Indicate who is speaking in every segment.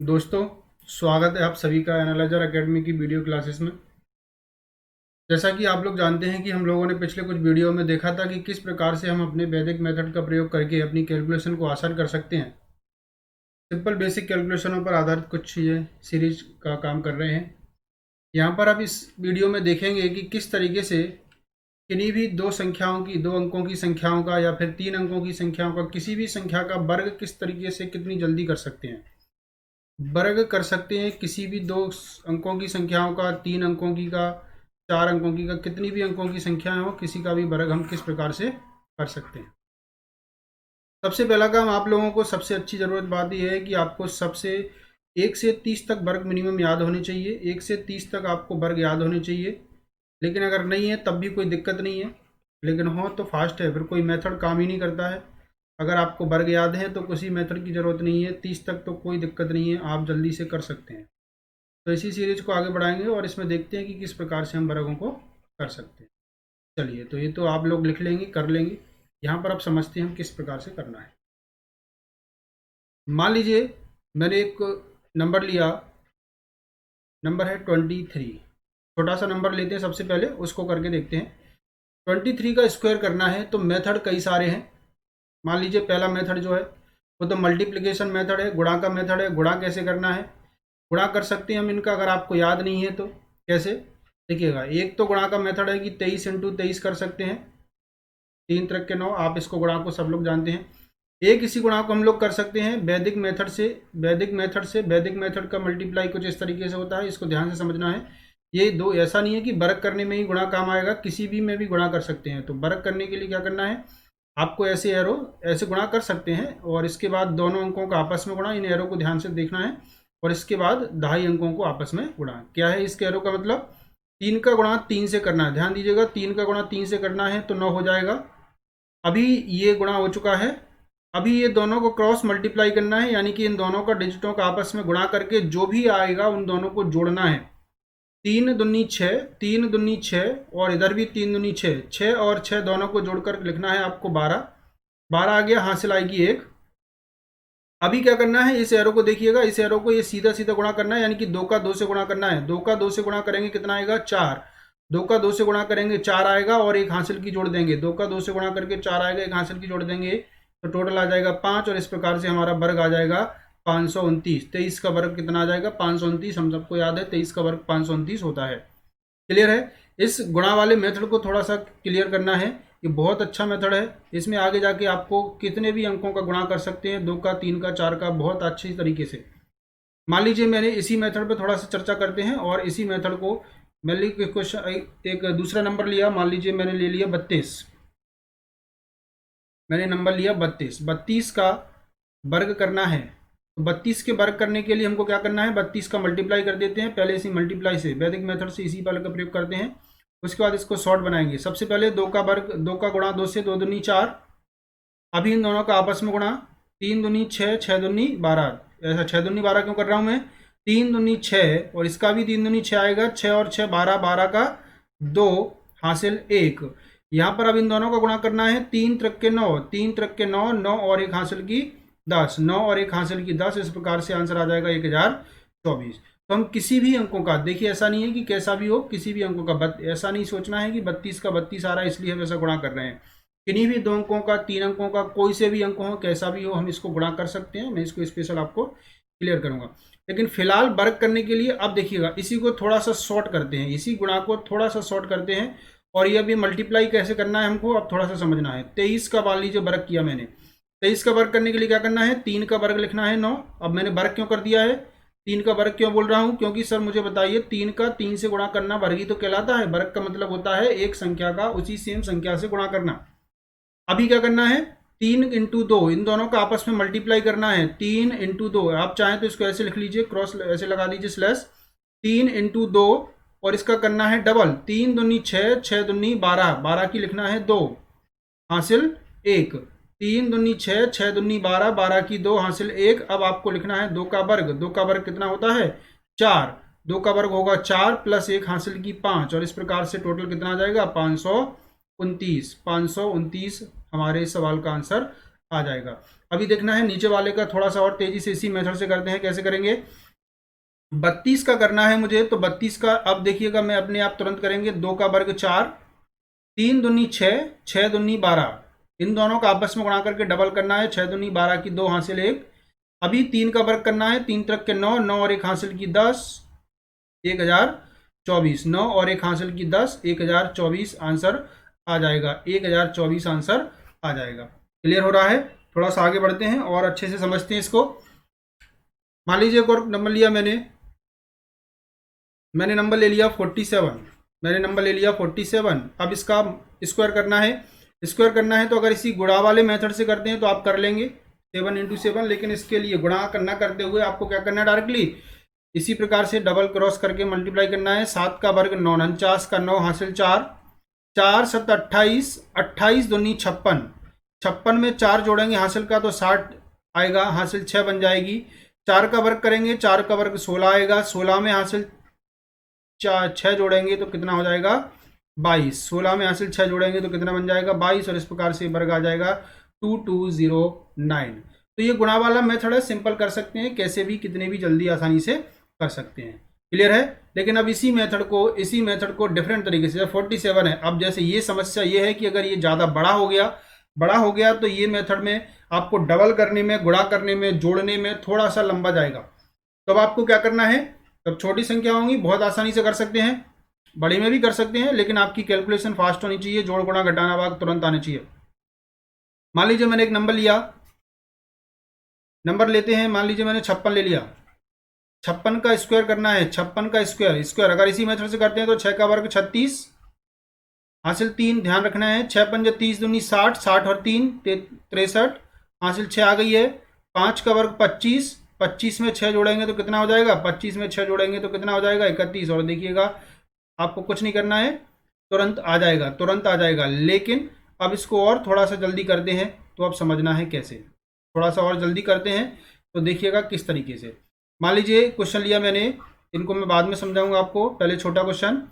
Speaker 1: दोस्तों, स्वागत है आप सभी का एनालाइजर एकेडमी की वीडियो क्लासेस में। जैसा कि आप लोग जानते हैं कि हम लोगों ने पिछले कुछ वीडियो में देखा था कि किस प्रकार से हम अपने वैदिक मेथड का प्रयोग करके अपनी कैलकुलेशन को आसान कर सकते हैं। सिंपल बेसिक कैलकुलेशनों पर आधारित कुछ चीज़ें सीरीज का काम कर रहे हैं। यहाँ पर आप इस वीडियो में देखेंगे कि किस तरीके से किन्हीं भी दो अंकों की संख्याओं का या फिर 3 अंकों की संख्याओं का किसी भी संख्या का वर्ग किस तरीके से कितनी जल्दी कर सकते हैं। वर्ग कर सकते हैं किसी भी 2 अंकों की संख्याओं का, 3 अंकों की का, 4 अंकों की का, कितनी भी अंकों की संख्याएं हो किसी का भी वर्ग हम किस प्रकार से कर सकते हैं। सबसे पहला काम आप लोगों को सबसे अच्छी ज़रूरत बात यह है कि आपको सबसे 1 से 30 तक वर्ग मिनिमम याद होने चाहिए। 1 से 30 तक आपको वर्ग याद होने चाहिए। लेकिन अगर नहीं है तब भी कोई दिक्कत नहीं है, लेकिन हो तो फास्ट है, फिर कोई मेथड काम ही नहीं करता है। अगर आपको वर्ग याद है तो किसी मेथड की ज़रूरत नहीं है। 30 तक तो कोई दिक्कत नहीं है, आप जल्दी से कर सकते हैं। तो इसी सीरीज को आगे बढ़ाएंगे और इसमें देखते हैं कि किस प्रकार से हम वर्गों को कर सकते हैं। चलिए, तो ये तो आप लोग लिख लेंगे, कर लेंगे। यहाँ पर आप समझते हैं हम किस प्रकार से करना है। मान लीजिए मैंने एक नंबर लिया, नंबर है 23। छोटा सा नंबर लेते हैं, सबसे पहले उसको करके देखते हैं। 23 का स्क्वायर करना है तो मेथड कई सारे हैं। मान लीजिए पहला मेथड जो है वो तो मल्टीप्लिकेशन मेथड है, गुणा का मेथड है। गुणा कैसे करना है, गुणा कर सकते हैं हम इनका, अगर आपको याद नहीं है तो। कैसे देखिएगा, एक तो गुणा का मेथड है कि 23 इंटू 23 कर सकते हैं, 3 त्रिक के 9। आप इसको गुणा को सब लोग जानते हैं। एक इसी गुणा को हम लोग कर सकते हैं वैदिक मेथड से। वैदिक मेथड का मल्टीप्लाई कुछ इस तरीके से होता है, इसको ध्यान से समझना है। ये दो, ऐसा नहीं है कि वर्ग करने में ही गुणा काम आएगा, किसी भी में भी गुणा कर सकते हैं। तो वर्ग करने के लिए क्या करना है, आपको ऐसे एरो ऐसे गुणा कर सकते हैं और इसके बाद दोनों अंकों का आपस में गुणा, इन एरो को ध्यान से देखना है। और इसके बाद 2.5 अंकों को आपस में गुणा। क्या है इसके एरो का मतलब, 3 का गुणा 3 से करना है। ध्यान दीजिएगा, 3 का गुणा 3 से करना है तो 9 हो जाएगा। अभी ये गुणा हो चुका है, अभी ये दोनों को क्रॉस मल्टीप्लाई करना है, यानी कि इन दोनों का डिजिटों का आपस में गुणा करके जो भी आएगा उन दोनों को जोड़ना है। 3 दूनी 6, 3 दूनी 6, और इधर भी 3 दूनी 6, 6 और 6 दोनों को जोड़कर लिखना है आपको 12। 12 आ गया, हासिल आएगी 1। अभी क्या करना है, इस एरो को देखिएगा, इस एरो को ये सीधा सीधा गुणा करना है, यानी कि 2 का 2 से गुणा करना है। 2 का 2 से गुणा करेंगे कितना आएगा, 4। 2 का 2 से गुणा करेंगे 4 आएगा और एक हासिल की जोड़ देंगे। 2 का 2 से गुणा करके 4 आएगा, एक हासिल की जोड़ देंगे तो टोटल आ जाएगा 5। और इस प्रकार से हमारा वर्ग आ जाएगा 529। 23 का वर्ग कितना आ जाएगा, 529। हम सबको याद है 23 का वर्ग 529 होता है। क्लियर है। इस गुणा वाले मेथड को थोड़ा सा क्लियर करना है, ये बहुत अच्छा मेथड है। इसमें आगे जाके आपको कितने भी अंकों का गुणा कर सकते हैं, 2 का, 3 का, 4 का, बहुत अच्छी तरीके से। मान लीजिए मैंने इसी मेथड पे थोड़ा सा चर्चा करते हैं, और इसी मेथड को मैंने क्वेश्चन एक दूसरा नंबर लिया। मान लीजिए मैंने ले लिया 32। मैंने नंबर लिया 32। 32 का वर्ग करना है तो 32 के वर्ग करने के लिए हमको क्या करना है, 32 का मल्टीप्लाई कर देते हैं। पहले इसी मल्टीप्लाई से, वैदिक मेथड से इसी वाले का प्रयोग करते हैं। उसके बाद इसको शॉर्ट बनाएंगे। सबसे पहले 2 का वर्ग, 2 का गुणा 2 से, 2 दूनी 4। अभी इन दोनों का आपस में गुणा, 3 दूनी 6, 6 दूनी 12। ऐसा 6 दूनी 12 क्यों कर रहा हूँ मैं, 3 दूनी 6 और इसका भी 3 दूनी 6 आएगा। 6 और 6 12, 12 का 2 हासिल 1। यहाँ पर अब इन दोनों का गुणा करना है। 3 त्रिक के 9, 3 त्रिक के 9, 9 और 1 हासिल की 10, 9 और 1 हासिल की 10। इस प्रकार से आंसर आ जाएगा 1024। तो हम किसी भी अंकों का, देखिए ऐसा नहीं है कि कैसा भी हो, किसी भी अंकों का ऐसा नहीं सोचना है कि 32 का 32 आ रहा है इसलिए हम ऐसा गुणा कर रहे हैं। किन्हीं भी 2 अंकों का, 3 अंकों का, कोई से भी अंक हो, कैसा भी हो, हम इसको गुणा कर सकते हैं। मैं इसको स्पेशल आपको क्लियर करूंगा। लेकिन फिलहाल वर्क करने के लिए अब देखिएगा, इसी को थोड़ा सा शॉर्ट करते हैं, इसी गुणा को थोड़ा सा शॉर्ट करते हैं। और ये अभी मल्टीप्लाई कैसे करना है हमको अब थोड़ा सा समझना है। 23 का मान लीजिए वर्ग किया मैंने। 23 का वर्ग करने के लिए क्या करना है, 3 का वर्ग लिखना है 9। अब मैंने वर्ग क्यों कर दिया है, 3 का वर्ग क्यों बोल रहा हूं, क्योंकि सर मुझे बताइए 3 का 3 से गुणा करना वर्ग ही तो कहलाता है। वर्ग का मतलब होता है एक संख्या का उसी सेम संख्या से गुणा करना। अभी क्या करना है, 3 इंटू 2, इन दोनों का आपस में मल्टीप्लाई करना है। 3 इंटू 2, आप चाहें तो इसको ऐसे लिख लीजिए, क्रॉस ऐसे लगा दीजिए स्लैश। 3 इंटू 2 और इसका करना है डबल। 3 दूनी 6, 6 दूनी 12, 12 की लिखना है 2 हासिल 1। 3 दूनी 6, 6 दूनी 12, 12 की 2 हासिल 1। अब आपको लिखना है 2 का वर्ग। 2 का वर्ग कितना होता है, 4। 2 का वर्ग होगा 4 प्लस 1 हासिल की 5। और इस प्रकार से टोटल कितना आ जाएगा, 529। 529 हमारे इस सवाल का आंसर आ जाएगा। अभी देखना है नीचे वाले का थोड़ा सा और तेजी से इसी मेथड से करते हैं। कैसे करेंगे? 32 का करना है मुझे, तो 32 का अब देखिएगा मैं अपने आप तुरंत करेंगे। 2 का वर्ग 4, 3 दूनी 6, 6 दूनी 12, इन दोनों का आपस में गुणा करके डबल करना है। 6 दूनी 12 की 2 हासिल 1। अभी 3 का वर्ग करना है, 3 तरक के 9, 9 और 1 हासिल की 10, 1024, 9 और 1 हासिल की 10, 1024 आंसर आ जाएगा। 1024 आंसर आ जाएगा। क्लियर हो रहा है? थोड़ा सा आगे बढ़ते हैं और अच्छे से समझते हैं इसको। मान लीजिए एक और नंबर लिया मैंने नंबर ले लिया 47। मैंने नंबर ले लिया 47। अब इसका स्क्वायर करना है। स्क्वायर करना है तो अगर इसी गुणा वाले मेथड से करते हैं तो आप कर लेंगे 7 इंटू 7, लेकिन इसके लिए गुणा करना करते हुए आपको क्या करना है, डायरेक्टली इसी प्रकार से डबल क्रॉस करके मल्टीप्लाई करना है। 7 का वर्ग 9, 49 का 9 हासिल 4, 4 7 28, 28 दूनी 56, 56 में 4 जोड़ेंगे हासिल का तो 60 आएगा, हासिल 6 बन जाएगी। 4 का वर्ग करेंगे, 4 का वर्ग 16 आएगा, 16 में हासिल 6 जोड़ेंगे तो कितना हो जाएगा, 22। 16 में हासिल 6 जोड़ेंगे तो कितना बन जाएगा, 22, और इस प्रकार से वर्ग आ जाएगा 2209। तो ये गुणा वाला मेथड है, सिंपल कर सकते हैं, कैसे भी कितने भी जल्दी आसानी से कर सकते हैं। क्लियर है? लेकिन अब इसी मेथड को डिफरेंट तरीके से, 47 है, अब जैसे ये समस्या ये है कि अगर ये ज़्यादा बड़ा हो गया तो ये मेथड में आपको डबल करने में, गुणा करने में, जोड़ने में थोड़ा सा लंबा जाएगा। तो अब आपको क्या करना है, तब छोटी संख्या होंगी बहुत आसानी से कर सकते हैं, बड़ी में भी कर सकते हैं, लेकिन आपकी कैलकुलेशन फास्ट होनी चाहिए, जोड़ गुणा घटाना भाग तुरंत आने चाहिए। मान लीजिए मैंने एक नंबर लिया, नंबर लेते हैं, मान लीजिए मैंने 56 ले लिया। 56 का स्क्वायर करना है, 56 का स्क्वायर अगर इसी मेथड से करते हैं तो 6 का वर्ग 36 हासिल 3, ध्यान रखना है 6 पंजे 30 दूनी 60, 60 और 3 63 हासिल 6 आ गई है। 5 का वर्ग 25, 25 में 6 जोड़ेंगे तो कितना हो जाएगा, 25 में 6 जोड़ेंगे तो कितना हो जाएगा, 31। और देखिएगा आपको कुछ नहीं करना है, तुरंत आ जाएगा। लेकिन अब इसको और थोड़ा सा जल्दी करते हैं तो अब समझना है कैसे। थोड़ा सा और जल्दी करते हैं तो देखिएगा किस तरीके से। मान लीजिए क्वेश्चन लिया मैंने, इनको मैं बाद में समझाऊंगा आपको, पहले छोटा क्वेश्चन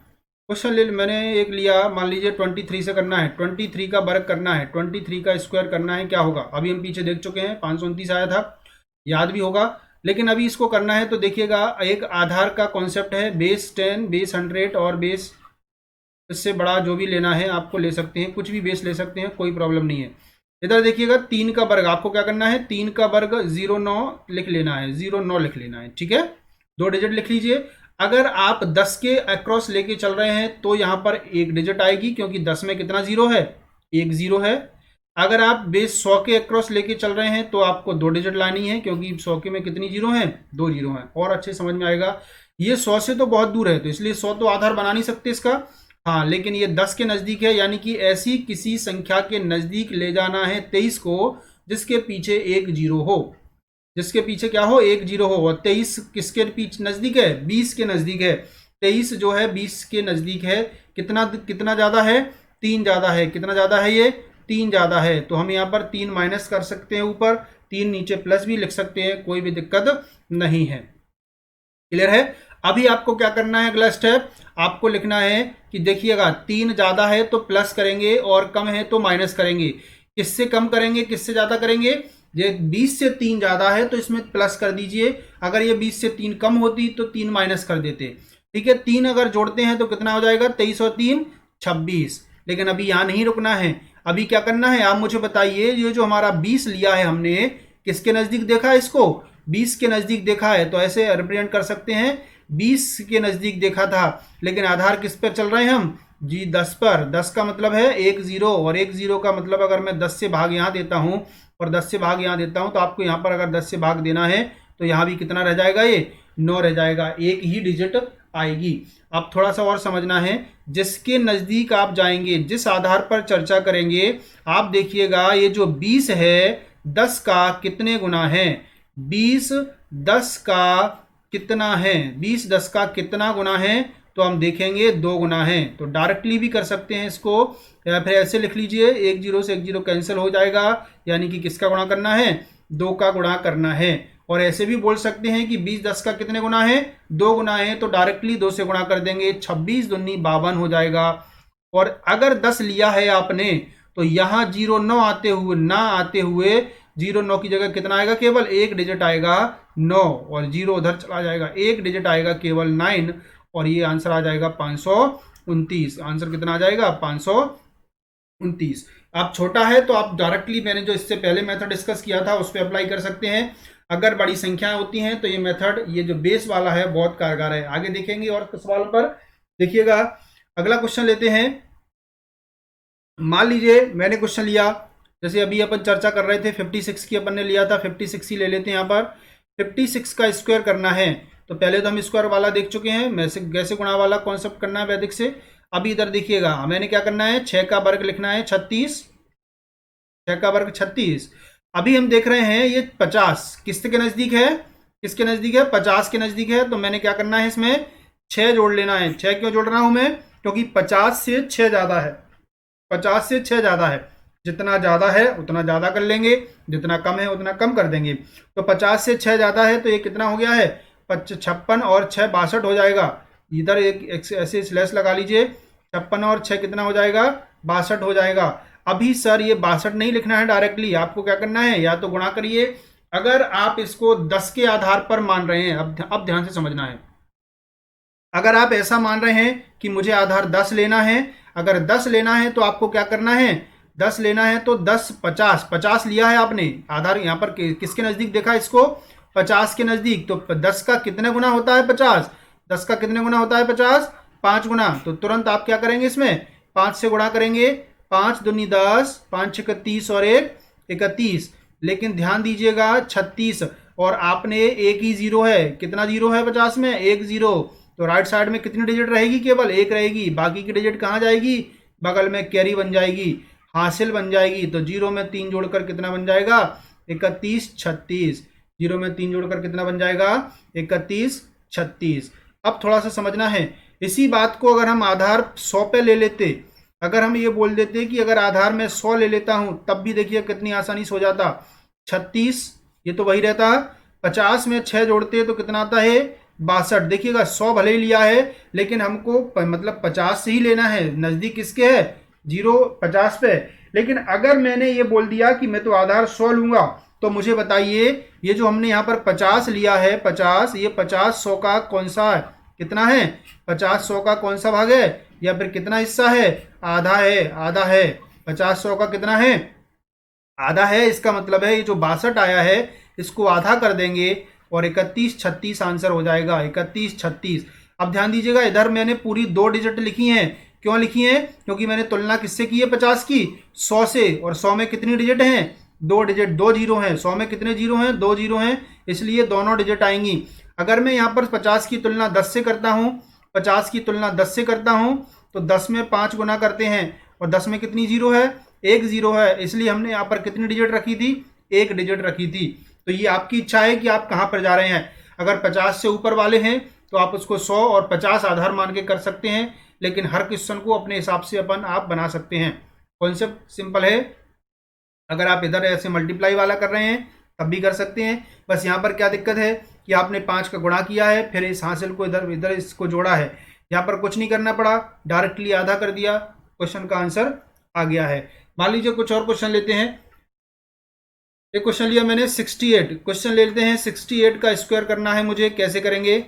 Speaker 1: मैंने एक लिया। मान लीजिए 23 से करना है, 23 का वर्ग करना है, 23 का स्क्वायर करना है। क्या होगा, अभी हम पीछे देख चुके हैं, 529 आया था, याद भी होगा। लेकिन अभी इसको करना है तो देखिएगा, एक आधार का कॉन्सेप्ट है, बेस 10, बेस 100 और बेस इससे बड़ा जो भी लेना है आपको ले सकते हैं, कुछ भी बेस ले सकते हैं, कोई प्रॉब्लम नहीं है। इधर देखिएगा 3 का वर्ग, आपको क्या करना है, 3 का वर्ग 09 लिख लेना है, 09 लिख लेना है, ठीक है, 2 डिजिट लिख लीजिए। अगर आप 10 के अक्रॉस लेके चल रहे हैं तो यहां पर 1 डिजिट आएगी, क्योंकि 10 में कितना जीरो है, 1 जीरो है। अगर आप बेस 100 के अक्रॉस लेके चल रहे हैं तो आपको 2 डिजिट लानी है, क्योंकि 100 के में कितनी जीरो है, 2 जीरो है। और अच्छे समझ में आएगा, ये 100 से तो बहुत दूर है, तो इसलिए 100 तो आधार बना नहीं सकते इसका, हाँ, लेकिन ये 10 के नजदीक है, यानी कि ऐसी किसी संख्या के नजदीक ले जाना है 23 को जिसके पीछे 1 जीरो हो, जिसके पीछे क्या हो, 1 जीरो हो। और 23 किसके पीछे नजदीक है, 20 के नजदीक है। 23 जो है 20 के नजदीक है। कितना ज्यादा है, 3 ज्यादा है। कितना ज्यादा है, ये 3 ज्यादा है। तो हम यहाँ पर 3 माइनस कर सकते हैं, ऊपर 3 नीचे प्लस भी लिख सकते हैं, कोई भी दिक्कत नहीं है। क्लियर है? अभी आपको क्या करना है, अगला स्टेप आपको लिखना है कि देखिएगा 3 ज्यादा है तो प्लस करेंगे और कम है तो माइनस करेंगे। किससे कम करेंगे, किससे ज्यादा करेंगे, ये 20 से 3 ज्यादा है तो इसमें प्लस कर दीजिए, अगर ये 20 से 3 कम होती तो 3 माइनस कर देते। ठीक है, 3 अगर जोड़ते हैं तो कितना हो जाएगा, 23 और 3 26। लेकिन अभी यहां नहीं रुकना है, अभी क्या करना है आप मुझे बताइए, ये जो हमारा 20 लिया है हमने, किसके नजदीक देखा है इसको, 20 के नजदीक देखा है, तो ऐसे रिप्रेजेंट कर सकते हैं 20 के नजदीक देखा था। लेकिन आधार किस पर चल रहे हैं हम जी, 10 पर। 10 का मतलब है 1 जीरो, और 1 जीरो का मतलब अगर मैं 10 से भाग यहाँ देता हूँ और 10 से भाग यहाँ देता हूँ, तो आपको यहाँ पर अगर 10 से भाग देना है तो यहाँ भी कितना रह जाएगा, ये 9 रह जाएगा, एक ही डिजिट आएगी। अब थोड़ा सा और समझना है, जिसके नजदीक आप जाएंगे, जिस आधार पर चर्चा करेंगे, आप देखिएगा ये जो 20 है 10 का कितने गुना है, 20 10 का कितना है, 20 10 का कितना गुना है, तो हम देखेंगे 2 गुना है। तो डायरेक्टली भी कर सकते हैं इसको, या फिर ऐसे लिख लीजिए, 1 जीरो से 1 जीरो कैंसिल हो जाएगा, यानी कि किसका गुणा करना है, 2 का गुणा करना है। और ऐसे भी बोल सकते हैं कि 20 10 का कितने गुना है, 2 गुना है, तो डायरेक्टली 2 से गुणा कर देंगे, 26 दूनी 52 हो जाएगा। और अगर 10 लिया है आपने तो यहां 09 आते हुए जीरो 9 की जगह कितना आएगा, केवल एक डिजिट आएगा 9, और जीरो उधर चला जाएगा, एक डिजिट आएगा केवल 9, और ये आंसर आ जाएगा 529। आंसर कितना आ जाएगा, 529। आप छोटा है तो आप डायरेक्टली मैंने जो इससे पहले मेथड डिस्कस किया था उस पर अप्लाई कर सकते हैं। अगर बड़ी संख्याएं होती हैं तो ये मेथड, ये जो बेस वाला है, बहुत कारगर है। आगे देखेंगे और सवाल पर देखिएगा। अगला क्वेश्चन लेते हैं। मान लीजिए मैंने क्वेश्चन लिया, जैसे अभी अपन चर्चा कर रहे थे 56 की अपन ने लिया था, 56 ही ले लेते हैं। यहाँ पर 56 का स्क्वायर करना है, तो पहले तो हम स्क्वायर वाला देख चुके हैं, कैसे गुणा वाला कॉन्सेप्ट करना है वैदिक से। अभी इधर देखिएगा, मैंने क्या करना है, 6 का वर्ग लिखना है 36, 6 का वर्ग 36। अभी हम देख रहे हैं ये 50 किसके नजदीक है, किसके नजदीक है, 50 के नजदीक है। तो मैंने क्या करना है, इसमें 6 जोड़ लेना है। 6 क्यों जोड़ रहा हूं मैं, क्योंकि 50 से 6 ज्यादा है, 50 से 6 ज्यादा है। जितना ज्यादा है उतना ज्यादा कर लेंगे, जितना कम है उतना कम कर देंगे। तो 50 से 6 ज्यादा है, तो ये कितना हो गया है, 56 और 6 62 हो जाएगा। इधर एक ऐसे स्लैश लगा लीजिए, 56 और 6 कितना हो जाएगा, 62 हो जाएगा। अभी सर ये 62 नहीं लिखना है डायरेक्टली, आपको क्या करना है, या तो गुणा करिए। अगर आप इसको 10 के आधार पर मान रहे हैं, अब ध्यान से समझना है, अगर आप ऐसा मान रहे हैं कि मुझे आधार 10 लेना है, अगर 10 लेना है तो आपको क्या करना है, 10 लेना है तो 10 50 50 लिया है आपने, आधार यहाँ पर किसके नजदीक देखा इसको, 50 के नजदीक। तो 10 का कितने गुना होता है 50, 10 का कितने गुना होता है 50, 5 गुना। तो तुरंत आप क्या करेंगे, इसमें 5 से गुणा करेंगे, 5 दूनी 10, 5 6 30 और 1 31। लेकिन ध्यान दीजिएगा 36, और आपने एक ही जीरो है, कितना जीरो है 50 में, एक जीरो। तो राइट साइड में कितनी डिजिट रहेगी, केवल एक रहेगी, बाकी की डिजिट कहाँ जाएगी, बगल में कैरी बन जाएगी, हासिल बन जाएगी। तो जीरो में 3 जोड़कर कितना बन जाएगा, 31 36। जीरो में 3 जोड़कर कितना बन जाएगा, 31 36। अब थोड़ा सा समझना है, इसी बात को अगर हम आधार 100 पे ले लेते, अगर हम ये बोल देते कि अगर आधार में 100 ले लेता हूं, तब भी देखिए कितनी आसानी से हो जाता। 36 ये तो वही रहता, 50 में 6 जोड़ते तो कितना आता है, 62। देखिएगा 100 भले ही लिया है, लेकिन हमको मतलब 50 से ही लेना है, नजदीक किसके है, 50 पे। लेकिन अगर मैंने ये बोल दिया कि मैं तो आधार 100 लूंगा, तो मुझे बताइए ये जो हमने यहाँ पर 50 लिया है, 50, ये 50 100 का कौन सा कितना है, 50 100 का कौन सा भाग है, या फिर कितना हिस्सा है, आधा है, आधा है। 50 100 का कितना है, आधा है। इसका मतलब है ये जो 62 आया है इसको आधा कर देंगे और 31 36 आंसर हो जाएगा, 31 36। अब ध्यान दीजिएगा, इधर मैंने पूरी 2 डिजिट लिखी हैं। क्यों लिखी हैं, क्योंकि मैंने तुलना किससे की है 50 की, 100 से। और 100 में कितनी डिजिट हैं, 2 डिजिट, 2 जीरो हैं। 100 में कितने जीरो हैं, 2 जीरो हैं, इसलिए दोनों डिजिट आएंगी। अगर मैं यहाँ पर 50 की तुलना 10 से करता हूँ, 50 की तुलना 10 से करता हूँ, तो 10 में 5 गुना करते हैं, और 10 में कितनी जीरो है, एक जीरो है, इसलिए हमने यहाँ पर कितनी डिजिट रखी थी, एक डिजिट रखी थी। तो ये आपकी इच्छा है कि आप कहाँ पर जा रहे हैं। अगर 50 से ऊपर वाले हैं तो आप उसको 100 और 50 आधार मान के कर सकते हैं, लेकिन हर क्वेश्चन को अपने हिसाब से आप बना सकते हैं। कॉन्सेप्ट सिंपल है। अगर आप इधर ऐसे मल्टीप्लाई वाला कर रहे हैं तब भी कर सकते हैं। बस यहाँ पर क्या दिक्कत है कि आपने 5 का गुणा किया है, फिर इस हासिल को इधर इधर इसको जोड़ा है। यहाँ पर कुछ नहीं करना पड़ा, डायरेक्टली आधा कर दिया, क्वेश्चन का आंसर आ गया है। मान लीजिए कुछ और क्वेश्चन लेते हैं। एक क्वेश्चन लिया मैंने 68, क्वेश्चन ले लेते हैं। 68 का स्क्वायर करना है मुझे, कैसे करेंगे,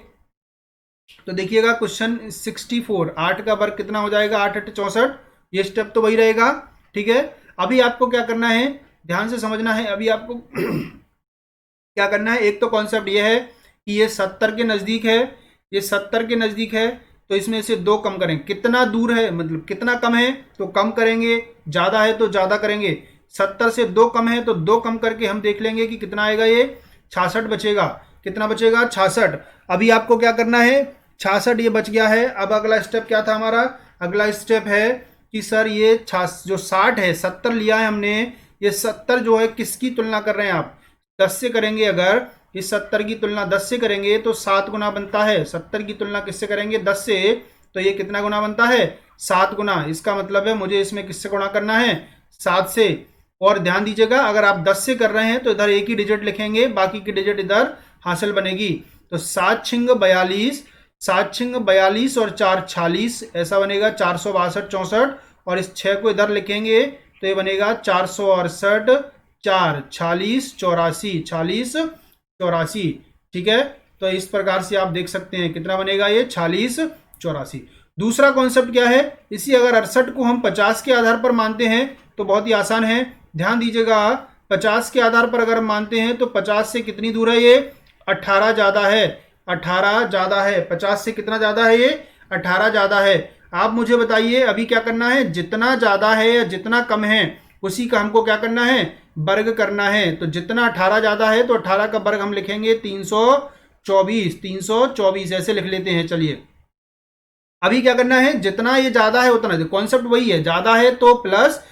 Speaker 1: तो देखिएगा क्वेश्चन 64, 8 का वर्ग कितना हो जाएगा, 8 8 64। ये स्टेप तो वही रहेगा, ठीक है। अभी आपको क्या करना है, ध्यान से समझना है। अभी आपको क्या करना है, एक तो कॉन्सेप्ट ये है कि ये 70 के नज़दीक है, ये 70 के नज़दीक है, तो इसमें से 2 कम करें। कितना दूर है, मतलब कितना कम है तो कम करेंगे, ज़्यादा है तो ज़्यादा करेंगे। 70 से 2 कम है तो 2 कम करके हम देख लेंगे कि कितना आएगा, ये 66 बचेगा। कितना बचेगा, 66। अभी आपको क्या करना है, 66 ये बच गया है। अब अगला स्टेप क्या था हमारा, अगला स्टेप है कि सर ये जो 60 है, 70 लिया है हमने, ये 70 जो है किसकी तुलना कर रहे हैं आप, 10 से करेंगे। अगर इस 70 की तुलना 10 से करेंगे तो 7 गुना बनता है। 70 की तुलना किससे करेंगे, 10 से, तो ये कितना गुना बनता है, 7 गुना। इसका मतलब है मुझे इसमें किससे गुणा करना है, 7 से। और ध्यान दीजिएगा, अगर आप 10 से कर रहे हैं तो इधर एक ही डिजिट लिखेंगे, बाकी की डिजिट इधर हासिल बनेगी। तो 7 छिंग 42, 7 छिंग 42 और 4 46, ऐसा बनेगा 462 64। और इस 6 को इधर लिखेंगे तो ये बनेगा 468 4, 46 84, 46 84, ठीक है। तो इस प्रकार से आप देख सकते हैं कितना बनेगा ये 46 84। दूसरा कॉन्सेप्ट क्या है, इसी अगर 68 को हम 50 के आधार पर मानते हैं तो बहुत ही आसान है, ध्यान दीजिएगा। 50 के आधार पर अगर हम मानते हैं तो 50 से कितनी दूर है ये, 18 ज़्यादा है, 18 ज़्यादा है, 50 से कितना ज़्यादा है ये, 18 ज़्यादा है। आप मुझे बताइए अभी क्या करना है, जितना ज़्यादा है या जितना कम है उसी का हमको क्या करना है, वर्ग करना है। तो जितना 18 ज़्यादा है तो 18 का वर्ग हम लिखेंगे 324, 324 ऐसे लिख लेते हैं। चलिए अभी क्या करना है, जितना ये ज़्यादा है उतना, कॉन्सेप्ट वही है, ज़्यादा है तो प्लस,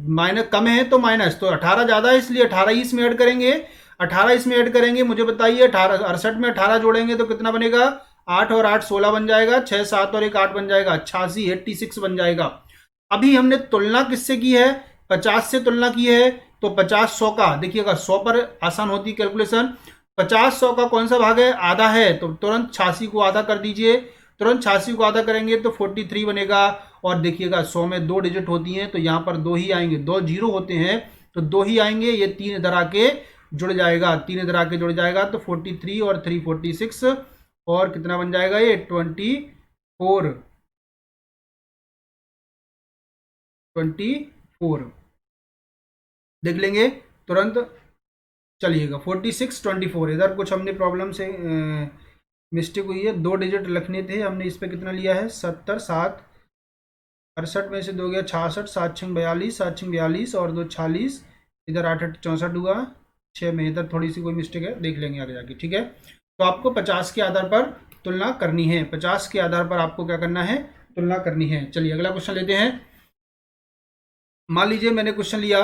Speaker 1: माइनस, कम है तो माइनस। तो 18 ज़्यादा है इसलिए 18 इसमें ऐड करेंगे, 18 इसमें ऐड करेंगे। मुझे बताइए 18 68 में 18 जोड़ेंगे तो कितना बनेगा, 8 और 8 16 बन जाएगा, 6 7 और 1 8 बन जाएगा, 86 86 बन जाएगा। अभी हमने तुलना किससे की है, 50 से तुलना की है। तो 50 100 का, देखिएगा 100 पर आसान होती है कैलकुलेशन। 50 100 का कौन सा भाग है, आधा है, तो तुरंत 86 को आधा कर दीजिए। तुरंत 86 को आधा करेंगे तो 43 बनेगा। और देखिएगा 100 में 2 डिजिट होती हैं तो यहाँ पर 2 ही आएंगे, 2 जीरो होते हैं तो 2 ही आएंगे। ये 3 इधर आके जुड़ जाएगा, 3 इधर आके जुड़ जाएगा तो 43 और 3 46 और कितना बन जाएगा ये 24 देख लेंगे तुरंत। चलिएगा 46 24, इधर कुछ हमने प्रॉब्लम से मिस्टेक हुई है, 2 डिजिट लिखने थे हमने, इस पे कितना लिया है 70, 7 68 में से 2 गया 66, 7 6 42, 7 6 42 और 2 46, इधर 8 8 64 हुआ, 6 में इधर थोड़ी सी कोई मिस्टेक है, देख लेंगे आगे जाके, ठीक है। तो आपको 50 के आधार पर तुलना करनी है, 50 के आधार पर आपको क्या करना है, तुलना करनी है। चलिए अगला क्वेश्चन लेते हैं। मान लीजिए मैंने क्वेश्चन लिया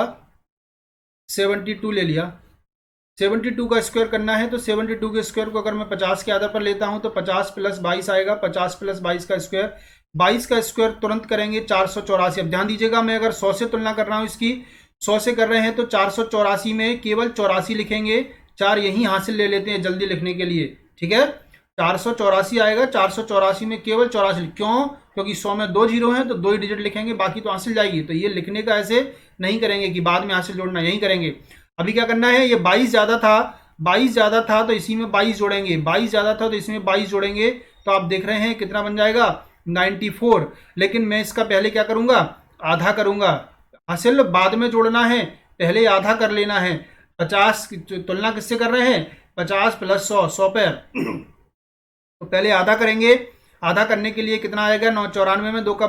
Speaker 1: 72 ले लिया, 72 का स्क्वायर करना है। तो 72 के स्क्वायर को अगर मैं 50 के आधार पर लेता हूं तो 50 प्लस 22 आएगा, 50 प्लस 22 का स्क्वायर, 22 का स्क्वायर तुरंत करेंगे 484। अब ध्यान दीजिएगा मैं अगर 100 से तुलना कर रहा हूं, इसकी 100 से कर रहे हैं तो 484 में केवल 84 लिखेंगे, 4 यहीं हासिल ले लेते हैं जल्दी लिखने के लिए, ठीक है। 484 आएगा, 484 में केवल 84, क्यों, क्योंकि 100 में 2 जीरो हैं तो 2 ही डिजिट लिखेंगे, बाकी तो हासिल जाएगी। तो ये लिखने का ऐसे नहीं करेंगे कि बाद में हासिल जोड़ना, यही करेंगे। अभी क्या करना है, ये 22 ज़्यादा था, 22 ज़्यादा था तो इसी में 22 जोड़ेंगे, 22 ज़्यादा था तो इसमें 22 जोड़ेंगे, तो आप देख रहे हैं कितना बन जाएगा 94। लेकिन मैं इसका पहले क्या करूँगा, आधा करूँगा, हासिल बाद में जोड़ना है, पहले आधा कर लेना है। 50 तुलना किससे कर रहे हैं, 50 प्लस 100, 100 पर तो पहले आधा करेंगे। आधा करने के लिए कितना आएगा, 994 में 2 का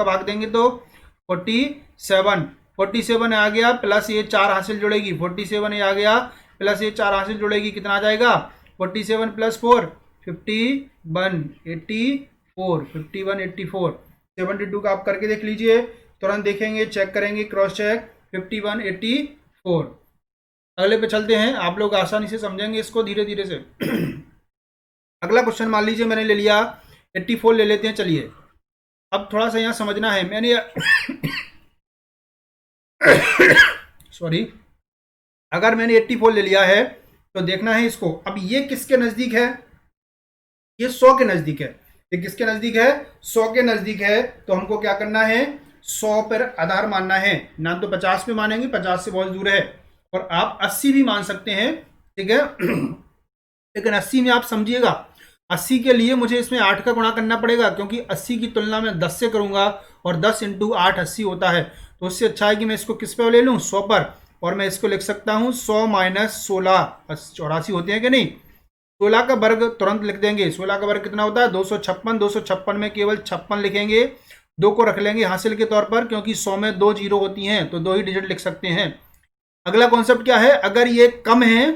Speaker 1: भाग देंगे तो 47 आ गया, प्लस ये 4 हासिल जुड़ेगी, 47 ये आ गया, प्लस ये 4 हासिल जुड़ेगी, कितना आ जाएगा 47 प्लस 4 51 84, 51 84। 72 का आप करके देख लीजिए, तुरंत देखेंगे, चेक करेंगे, क्रॉस चेक, 51 84। अगले पे चलते हैं, आप लोग आसानी से समझेंगे इसको धीरे धीरे से। अगला क्वेश्चन मान लीजिए मैंने ले लिया 84 ले लेते हैं। चलिए अब थोड़ा सा यहाँ समझना है, मैंने सॉरी, अगर मैंने 84 ले लिया है तो देखना है इसको, अब ये किसके नजदीक है, ये 100 के नजदीक है। ये किसके नजदीक है, 100 के नजदीक है। तो हमको क्या करना है, 100 पर आधार मानना है, ना तो 50 पे मानेंगे, 50 से बहुत दूर है, और आप 80 भी मान सकते हैं, ठीक है। लेकिन 80 में आप समझिएगा, 80 के लिए मुझे इसमें 8 का गुणा करना पड़ेगा, क्योंकि 80 की तुलना में 10 से करूंगा और 10 × 8 80 होता है। तो उससे अच्छा है कि मैं इसको किस पे ले लूँ, 100 पर, और मैं इसको लिख सकता हूँ 100 - 16, 84 होते हैं कि नहीं। 16 का वर्ग तुरंत लिख देंगे, 16 का वर्ग कितना होता है 256, 256 में केवल 56 लिखेंगे, 2 को रख लेंगे हासिल के तौर पर, क्योंकि 100 में 2 जीरो होती हैं तो 2 ही डिजिट लिख सकते हैं। अगला कॉन्सेप्ट क्या है, अगर ये कम है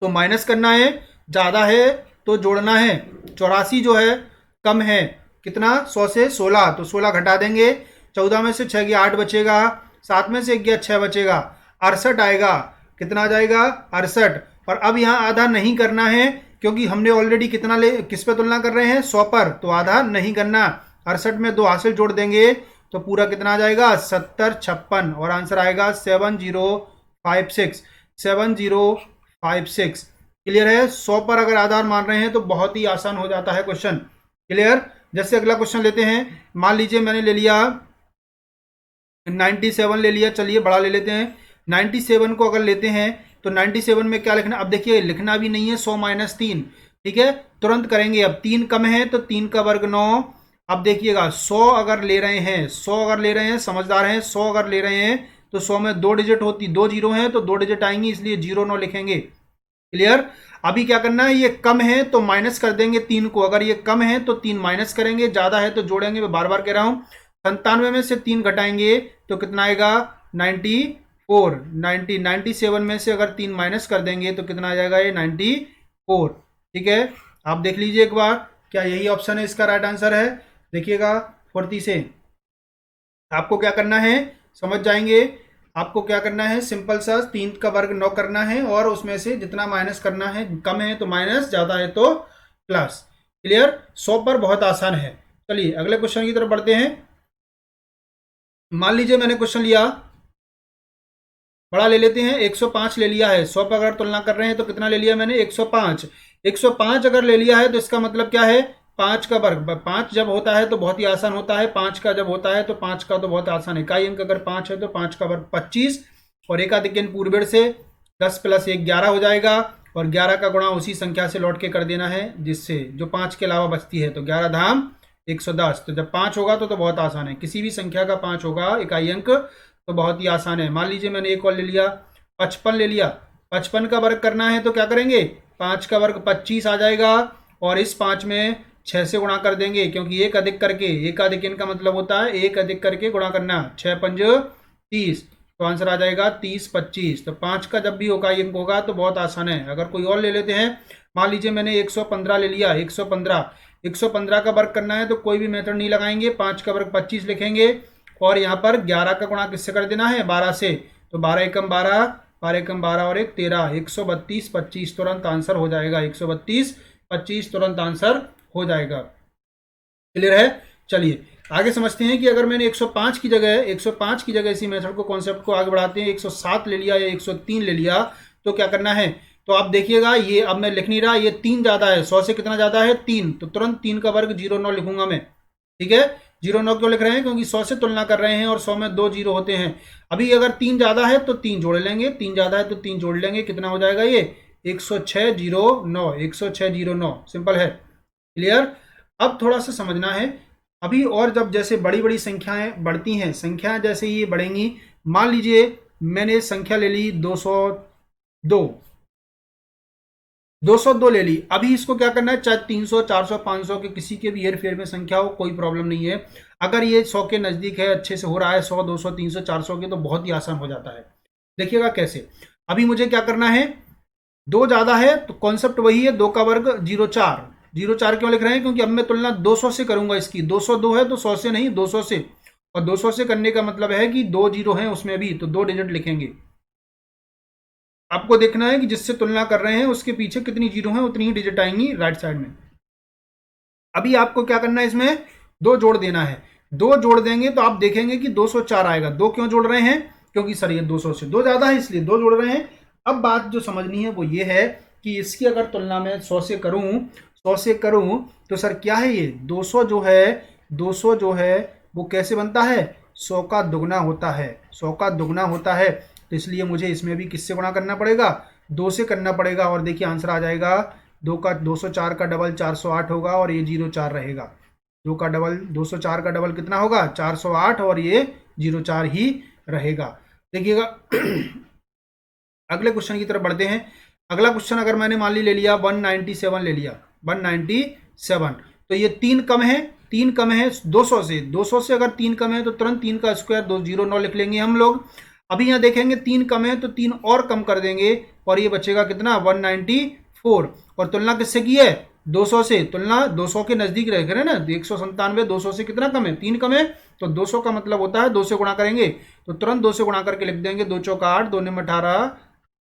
Speaker 1: तो माइनस करना है, ज़्यादा है तो जोड़ना है। 84 जो है कम है, कितना 100 से 16, तो 16 घटा देंगे, 14 में से 6 गया 8 बचेगा, 7 में से 1 गया 6 बचेगा, 68 आएगा, कितना आ जाएगा 68। और अब यहाँ आधा नहीं करना है, क्योंकि हमने ऑलरेडी कितना किस पे तुलना कर रहे हैं 100 पर, तो आधा नहीं करना। 68 में 2 हासिल जोड़ देंगे तो पूरा कितना आ जाएगा 70 56, और आंसर आएगा 7056, 7056। क्लियर है, 100 पर अगर आधार मान रहे हैं तो बहुत ही आसान हो जाता है क्वेश्चन। क्लियर, जैसे अगला क्वेश्चन लेते हैं, मान लीजिए मैंने ले लिया 97 ले लिया, चलिए बड़ा ले लेते हैं 97 को अगर लेते हैं तो 97 में क्या लिखना, अब देखिए लिखना भी नहीं है 100 माइनस 3, ठीक है, तुरंत करेंगे। अब 3 कम है तो 3 का वर्ग 9। अब देखिएगा 100 अगर ले रहे हैं, 100 अगर ले रहे हैं, समझदार हैं, 100 अगर ले रहे हैं तो 100 में 2 डिजिट होती, 2 जीरो हैं तो 2 डिजिट आएंगी, इसलिए 09 लिखेंगे। क्लियर। अभी क्या करना है, ये कम है तो माइनस कर देंगे 3 को, अगर ये कम है तो 3 माइनस करेंगे, ज्यादा है तो जोड़ेंगे, मैं बार बार कह रहा हूं। 97 में से 3 घटाएंगे तो कितना आएगा 94। 97 में से अगर 3 माइनस कर देंगे तो कितना आ जाएगा, ये 94। ठीक है, आप देख लीजिए एक बार, क्या यही ऑप्शन है इसका राइट आंसर है। देखिएगा फुर्ती से, आपको क्या करना है समझ जाएंगे। आपको क्या करना है, सिंपल सा 3 का वर्ग 9 करना है और उसमें से जितना माइनस करना है, कम है तो माइनस, ज्यादा है तो प्लस। क्लियर। 100 पर बहुत आसान है। चलिए अगले क्वेश्चन की तरफ बढ़ते हैं। मान लीजिए मैंने क्वेश्चन लिया, बड़ा ले लेते हैं, 105 ले लिया है। 100 पर अगर तुलना कर रहे हैं तो कितना ले लिया मैंने, 105। 105 अगर ले लिया है तो इसका मतलब क्या है, 5 का वर्ग। 5 जब होता है तो बहुत ही आसान होता है, 5 का जब होता है तो 5 का तो बहुत आसान है। इकाई अंक अगर 5 है तो 5 का वर्ग 25, और एकाधिक पूर्वेण से 10 प्लस 1 11 हो जाएगा, और 11 का गुणा उसी संख्या से लौट के कर देना है जिससे जो 5 के अलावा बचती है, तो 11 धाम 110। तो जब 5 होगा तो बहुत आसान है, किसी भी संख्या का 5 होगा इकाई अंक तो बहुत ही आसान है। मान लीजिए मैंने एक और ले लिया, 55 ले लिया। 55 का वर्ग करना है तो क्या करेंगे, 5 का वर्ग 25 आ जाएगा, और इस 5 में 6 से गुणा कर देंगे, क्योंकि एक अधिक करके, एक अधिक इनका मतलब होता है एक अधिक करके गुणा करना। 6 पंज 30, तो आंसर आ जाएगा 30 25। तो 5 का जब भी इकाई अंक होगा तो बहुत आसान है। अगर कोई और ले लेते हैं, मान लीजिए मैंने 115 ले लिया। 115 का वर्ग करना है तो कोई भी मेथड नहीं लगाएंगे, 5 का वर्ग 25 लिखेंगे, और यहाँ पर 11 का गुणा किससे कर देना है, 12 से। तो 12 एकम 12, 12 एकम 12 और 1 13, 132 25 तुरंत आंसर हो जाएगा। 132 25 तुरंत आंसर हो जाएगा। क्लियर है। चलिए आगे समझते हैं कि अगर मैंने 105 की जगह इसी मेथड को, कॉन्सेप्ट को आगे बढ़ाते हैं, 107 ले लिया या 103 ले लिया तो क्या करना है। तो आप देखिएगा, ये अब मैं लिख नहीं रहा, ये 3 ज्यादा है, 100 से कितना ज्यादा है 3, तो तुरंत 3 का वर्ग 09 लिखूंगा मैं। ठीक है, 09 क्यों लिख रहे हैं, क्योंकि 100 से तुलना कर रहे हैं और 100 में 2 जीरो होते हैं। अभी अगर 3 ज्यादा है तो 3 जोड़ लेंगे, 3 ज्यादा है तो 3 जोड़ लेंगे, कितना हो जाएगा ये 10609। 10609 सिंपल है। क्लियर। अब थोड़ा सा समझना है अभी, और जब जैसे बड़ी बड़ी संख्याएं बढ़ती हैं, संख्याएं जैसे ये बढ़ेंगी, मान लीजिए मैंने संख्या ले ली 202 ले ली। अभी इसको क्या करना है, चाहे 300 400 500 के किसी के भी हेर फेर में संख्या हो, कोई प्रॉब्लम नहीं है। अगर ये 100 के नजदीक है, अच्छे से हो रहा है, 100 200 300 400 के, तो बहुत ही आसान हो जाता है। देखिएगा कैसे। अभी मुझे क्या करना है, 2 ज्यादा है तो कॉन्सेप्ट वही है, 2 का वर्ग 04। 04 क्यों लिख रहे हैं, क्योंकि अब मैं तुलना 200 से करूंगा इसकी। 202 है तो 100 से नहीं, 200 से, और 200 से करने का मतलब है कि 2 जीरो हैं उसमें भी, तो 2 डिजिट लिखेंगे। आपको देखना है कि जिससे तुलना कर रहे हैं उसके पीछे कितनी जीरो हैं, उतनी ही डिजिट आएंगी राइट साइड में। अभी आपको क्या करना है, इसमें 2 जोड़ देना है। 2 जोड़ देंगे तो आप देखेंगे कि 204 आएगा। 2 क्यों जोड़ रहे हैं, क्योंकि सर ये 200 से 2 ज्यादा है इसलिए 2 जोड़ रहे हैं। अब बात जो समझनी है वो ये है कि इसकी अगर तुलना में 100 से करूं तो सर क्या है ये 200 जो है वो कैसे बनता है, 100 का दुगना होता है। 100 का दुगना होता है, तो इसलिए मुझे इसमें भी किससे गुणा करना पड़ेगा, 2 से करना पड़ेगा। और देखिए आंसर आ जाएगा 204 का डबल 408 होगा, और ये 04 रहेगा। 204 का डबल कितना होगा, 408, और ये 04 ही रहेगा। देखिएगा अगले क्वेश्चन की तरफ बढ़ते हैं। अगला क्वेश्चन अगर मैंने मान ली ले लिया 197 ले लिया, 197, तो ये 3 कम है 200 से। 200 से अगर 3 कम है तो तुरंत 3 का स्क्वायर 209 लिख लेंगे हम लोग। अभी यहाँ देखेंगे 3 कम है तो 3 और कम कर देंगे, और ये बचेगा कितना 194। और तुलना किससे की है, 200 से। तुलना 200 के नजदीक रह गए ना, 197 200 से कितना कम है, 3 कम है, तो 200 का मतलब होता है 2 से गुणा करेंगे, तो तुरंत 2 से गुणा करके लिख देंगे। 2 चौका 8, 2 ने 18,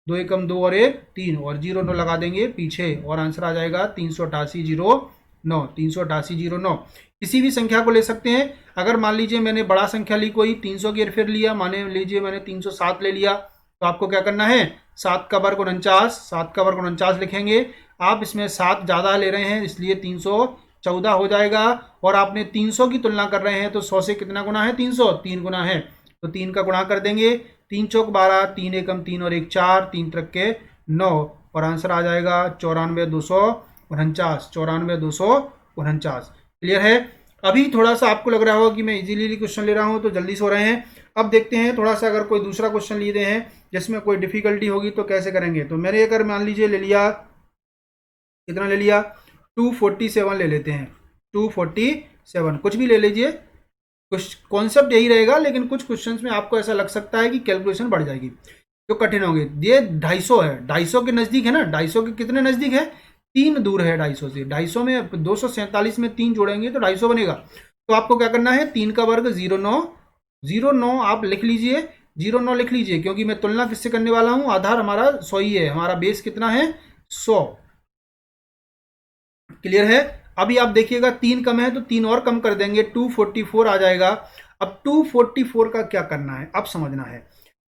Speaker 1: 2 एकम 2 और 1 3, और 09 लगा देंगे पीछे, और आंसर आ जाएगा 38809। 38809 किसी भी संख्या को ले सकते हैं। अगर मान लीजिए मैंने बड़ा संख्या ली कोई, 300 की हेरफेर लिया, मान लीजिए मैंने 307 ले लिया, तो आपको क्या करना है, 7 का वर्ग 49 लिखेंगे। आप इसमें 7 ज्यादा ले रहे हैं इसलिए 314 हो जाएगा, और आपने 300 की तुलना कर रहे हैं तो 100 से कितना गुना है, 300 3 गुना है, तो 3 का गुणा कर देंगे 3 चौक 12, 3 एकम 3 और 1 4, 3 त्रिक के 9 और आंसर आ जाएगा 94,249, 94,249। क्लियर है। अभी थोड़ा सा आपको लग रहा होगा कि मैं इजीली क्वेश्चन ले रहा हूं तो जल्दी से हो रहे हैं। अब देखते हैं थोड़ा सा, अगर कोई दूसरा क्वेश्चन लिए हैं जिसमें कोई डिफिकल्टी होगी तो कैसे करेंगे। तो मैंने अगर मान लीजिए ले लिया, कितना ले लिया, 247 ले लेते हैं, 247 कुछ भी ले लीजिए, कुछ कॉन्सेप्ट यही रहेगा, लेकिन कुछ क्वेश्चंस में आपको ऐसा लग सकता है कि कैलकुलेशन बढ़ जाएगी तो कठिन होंगे। ये 250 है, 250 के नजदीक है ना, 250 के कितने नजदीक है, 3 दूर है 250 से। 250 में 247 में 3 जोड़ेंगे तो 250 बनेगा। तो आपको क्या करना है, 3 का वर्ग 09 आप लिख लीजिए, 09 लिख लीजिए, क्योंकि मैं तुलना किससे करने वाला हूं, आधार हमारा 100 ही है, हमारा बेस कितना है 100। क्लियर है। अभी आप देखिएगा 3 कम है तो 3 और कम कर देंगे, 244 आ जाएगा। अब 244 का क्या करना है, अब समझना है।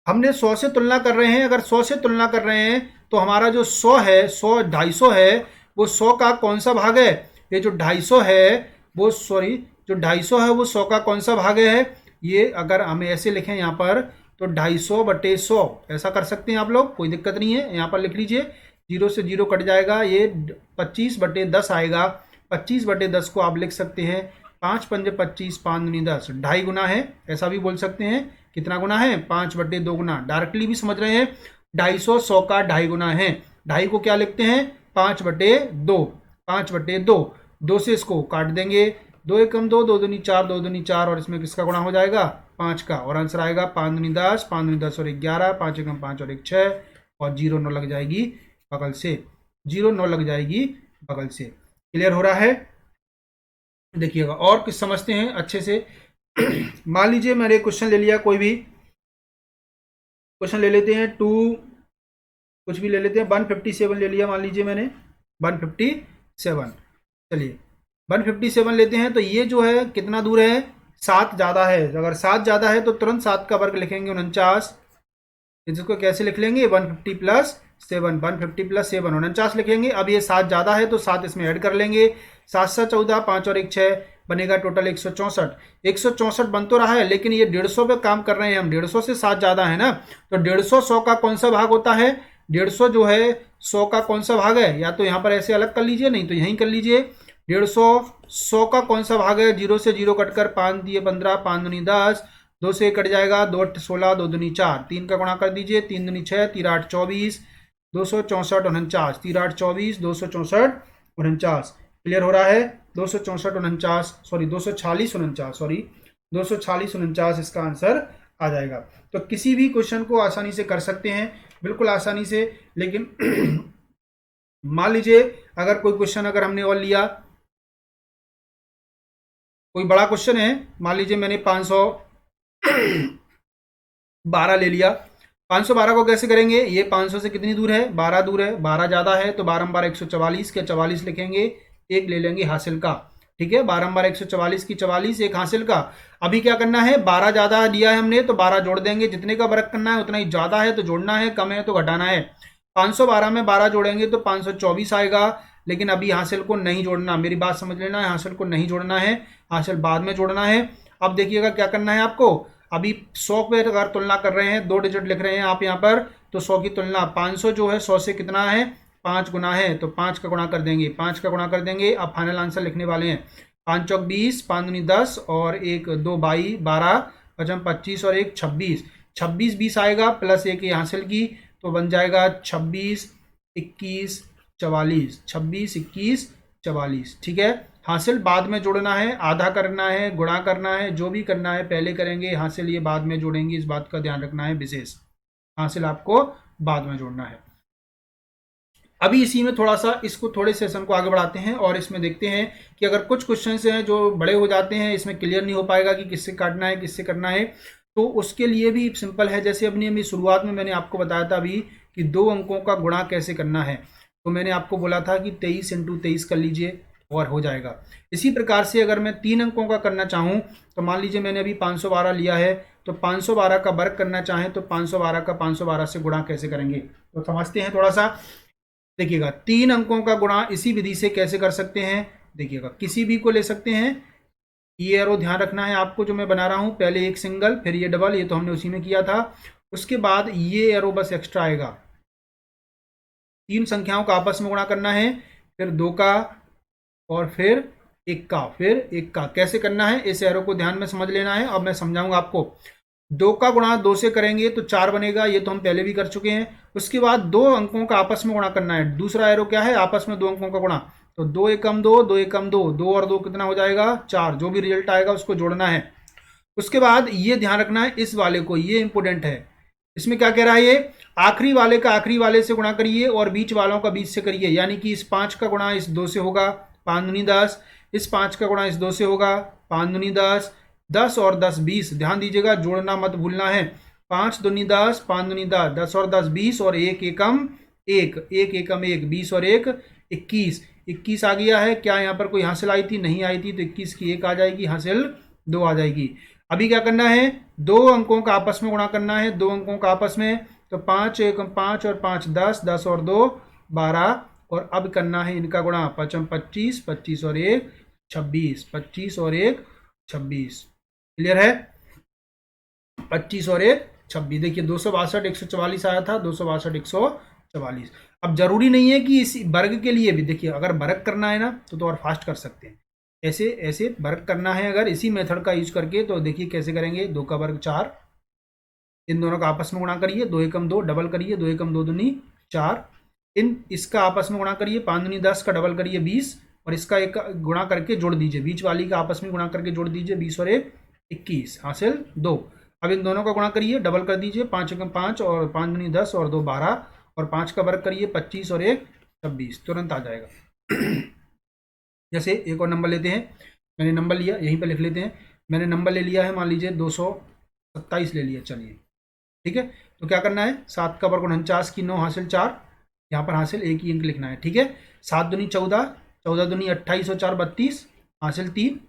Speaker 1: हमने 100 से तुलना कर रहे हैं, अगर 100 से तुलना कर रहे हैं तो हमारा जो 100 है, 100 250 है, वो 100 का कौन सा भाग है, ये जो 250 है वो, सॉरी जो 250 है वो 100 का कौन सा भाग है, ये अगर हमें ऐसे लिखें यहाँ पर तो 250/100 ऐसा कर सकते हैं आप लोग, कोई दिक्कत नहीं है। यहाँ पर लिख लीजिए, 0 से 0 कट जाएगा, ये 25/10 आएगा। 25/10 को आप लिख सकते हैं 5 पंजे 25, 5 दूनी 10, 2.5 गुना है, ऐसा भी बोल सकते हैं। कितना गुना है, 5/2 गुना। डायरेक्टली भी समझ रहे हैं, 250 100 का 2.5 गुना है। 2.5 को क्या लिखते हैं, 5/2, 5/2, 2 से इसको काट देंगे, 2 एकम 2, 2 दूनी 4, 2 दूनी 4, और इसमें किसका गुणा हो जाएगा, 5 का, और आंसर आएगा 5 दूनी 10, 5 दूनी 10 और 1 11, 5 एकम 5 और 1 6, और 0 लग जाएगी बगल से, 0 लग जाएगी बगल से। क्लियर हो रहा है। देखिएगा और कुछ समझते हैं अच्छे से। मान लीजिए मैंने क्वेश्चन ले लिया, कोई भी क्वेश्चन ले लेते हैं, कुछ भी ले लेते हैं, 157 ले लिया, मान लीजिए मैंने 157। चलिए 157 लेते हैं, तो ये जो है कितना दूर है, 7 ज़्यादा है। अगर 7 ज़्यादा है तो तुरंत 7 का वर्ग लिखेंगे 49। इसको कैसे लिख लेंगे, 150 प्लस 7, 150 प्लस 7 49 लिखेंगे। अब ये 7 ज़्यादा है तो 7 इसमें ऐड कर लेंगे, 7 से 14, 5 और 1 6, बनेगा टोटल 164। 164 बन तो रहा है, लेकिन ये 150 पे काम कर रहे हैं हम, 150 से 7 ज़्यादा है ना, तो 150 100 का कौन सा भाग होता है, 150 जो है 100 का कौन सा भाग है, या तो यहाँ पर ऐसे अलग कर लीजिए, नहीं तो यहीं कर लीजिए। 150 100 का कौन सा भाग है, 0 से 0 कटकर 5 दिए 15, 5 दूनी 10, 2 से कट जाएगा, 2 8 16, 2 दूनी 4, 3 का गुणा कर दीजिए, 3 दूनी 6, 3 8 24, 264 49, 3 8 24, 264 49। क्लियर हो रहा है। 264 49, सॉरी 246 49, सॉरी 246 49 इसका आंसर आ जाएगा। तो किसी भी क्वेश्चन को आसानी से कर सकते हैं, बिल्कुल आसानी से। लेकिन मान लीजिए अगर कोई क्वेश्चन अगर हमने और लिया, कोई बड़ा क्वेश्चन है, मान लीजिए मैंने 512 ले लिया। 512 को कैसे करेंगे, ये 500 से कितनी दूर है, 12 दूर है, 12 ज़्यादा है तो 12 बार 144 के 44 लिखेंगे, एक ले लेंगे हासिल का, ठीक है। 12 बार 144 की 44, एक हासिल का। अभी क्या करना है, 12 ज़्यादा दिया है हमने तो 12 जोड़ देंगे, जितने का वर्ग करना है उतना ही, ज़्यादा है तो जोड़ना है, कम है तो घटाना है। 512 में 12 जोड़ेंगे तो 524 आएगा, लेकिन अभी हासिल को नहीं जोड़ना, मेरी बात समझ लेना है, हासिल को नहीं जोड़ना है, हासिल बाद में जोड़ना है। अब देखिएगा क्या करना है आपको, अभी 100 पे अगर तुलना कर रहे हैं, 2 डिजिट लिख रहे हैं आप यहाँ पर, तो 100 की तुलना 500 जो है 100 से कितना है, 5 गुना है, तो 5 का गुणा कर देंगे, 5 का गुणा कर देंगे। अब फाइनल आंसर लिखने वाले हैं, 5 चौक 20, 5 दूनी 10 और 1 2 22 12, 5 25 और 1 26, 26 20 आएगा, प्लस 1 हासिल की, तो बन जाएगा 26 21 44, 26 21 44, ठीक है। हासिल बाद में जोड़ना है, आधा करना है, गुणा करना है, जो भी करना है पहले करेंगे, हासिल ये बाद में जोड़ेंगे, इस बात का ध्यान रखना है विशेष, हासिल आपको बाद में जोड़ना है। अभी इसी में थोड़ा सा इसको, थोड़े सेशन को आगे बढ़ाते हैं और इसमें देखते हैं कि अगर कुछ क्वेश्चन हैं जो बड़े हो जाते हैं, इसमें क्लियर नहीं हो पाएगा कि किससे काटना है किससे करना है, तो उसके लिए भी सिंपल है। जैसे अपनी शुरुआत में मैंने आपको बताया था अभी कि 2 अंकों का गुणा कैसे करना है, तो मैंने आपको बोला था कि 23 × 23 कर लीजिए और हो जाएगा। इसी प्रकार से अगर मैं 3 अंकों का करना चाहूँ, तो मान लीजिए मैंने अभी 512 लिया है, तो 512 का वर्ग करना चाहें तो 512 का 512 से गुणा कैसे करेंगे, तो समझते हैं थोड़ा सा। देखिएगा 3 अंकों का गुणा इसी विधि से कैसे कर सकते हैं, देखिएगा किसी भी को ले सकते हैं, ये एरो ध्यान रखना है आपको जो मैं बना रहा हूँ, पहले एक सिंगल फिर ये डबल, ये तो हमने उसी में किया था। उसके बाद ये एरो बस एक्स्ट्रा आएगा, 3 संख्याओं का आपस में गुणा करना है, फिर 2 का और फिर 1 का, फिर 1 का। कैसे करना है इस एरो को ध्यान में समझ लेना है, अब मैं समझाऊंगा आपको। 2 का गुणा 2 से करेंगे तो 4 बनेगा, ये तो हम पहले भी कर चुके हैं। उसके बाद 2 अंकों का आपस में गुणा करना है, दूसरा एरो क्या है, आपस में 2 अंकों का गुणा। तो 2 एकम 2, 2 एकम 2, 2 और 2 कितना हो जाएगा 4, जो भी रिजल्ट आएगा उसको जोड़ना है। उसके बाद ये ध्यान रखना है इस वाले को, ये इंपोर्टेंट है। इसमें क्या कह रहा है, ये आखिरी वाले का आखिरी वाले से गुणा करिए और बीच वालों का बीच से करिए, यानी कि इस 5 का गुणा इस 2 से होगा, 5 दूनी 10, इस 5 का गुणा इस 2 से होगा, 5 दूनी 10, 10 और 10 20। ध्यान दीजिएगा, जोड़ना मत भूलना है। 5 दूनी 10, 5 दूनी 10, 10 और 10 20 और 1 एकम 1, 1 एकम 1, 20 और 1 21, 21 आ गया है। क्या यहाँ पर कोई हासिल आई थी, नहीं आई थी, तो 21 की 1 आ जाएगी, हासिल 2 आ जाएगी। अभी क्या करना है, 2 अंकों का आपस में गुणा करना है, 2 अंकों का आपस में, तो 5 एकम 5 और 5 10, 10 और 2 12, और अब करना है इनका गुणा, 5 25, 25 और 1 26, 25 और 1 26। क्लियर है, 25 और 1 26। देखिए 262 144 आया था, 262 144। अब जरूरी नहीं है कि इस वर्ग के लिए भी, देखिए अगर वर्ग करना है ना तो और फास्ट कर सकते हैं, ऐसे ऐसे वर्ग करना है अगर इसी मेथड का यूज करके, तो देखिए कैसे करेंगे। 2 का वर्ग 4, इन दोनों का आपस में गुणा करिए, 2 एकम 2, डबल करिए, 2 एकम 2 दूनी 4, इन इसका आपस में गुणा करिए, 5 दूनी 10 का डबल करिए 20, और इसका एक गुणा करके जोड़ दीजिए, बीच वाली का आपस में गुणा करके जोड़ दीजिए, 20 और 1 21, हासिल 2। अब इन दोनों का गुणा करिए, डबल कर दीजिए, 5 एकम 5 और 5 दूनी 10 और 2 12, और 5 का वर्ग करिए, 25 और 1 26, तुरंत आ जाएगा। जैसे एक और नंबर लेते हैं, मैंने नंबर लिया, यहीं पर लिख लेते हैं। मैंने नंबर ले लिया है, मान लीजिए 227 ले लिया, चलिए ठीक है। तो क्या करना है, 7 का वर्ग 49 की 9, हासिल 4, यहाँ पर हासिल 1 ही अंक लिखना है, ठीक है। 7 दूनी 14, 14 दूनी 28 और 4 32, हासिल 3,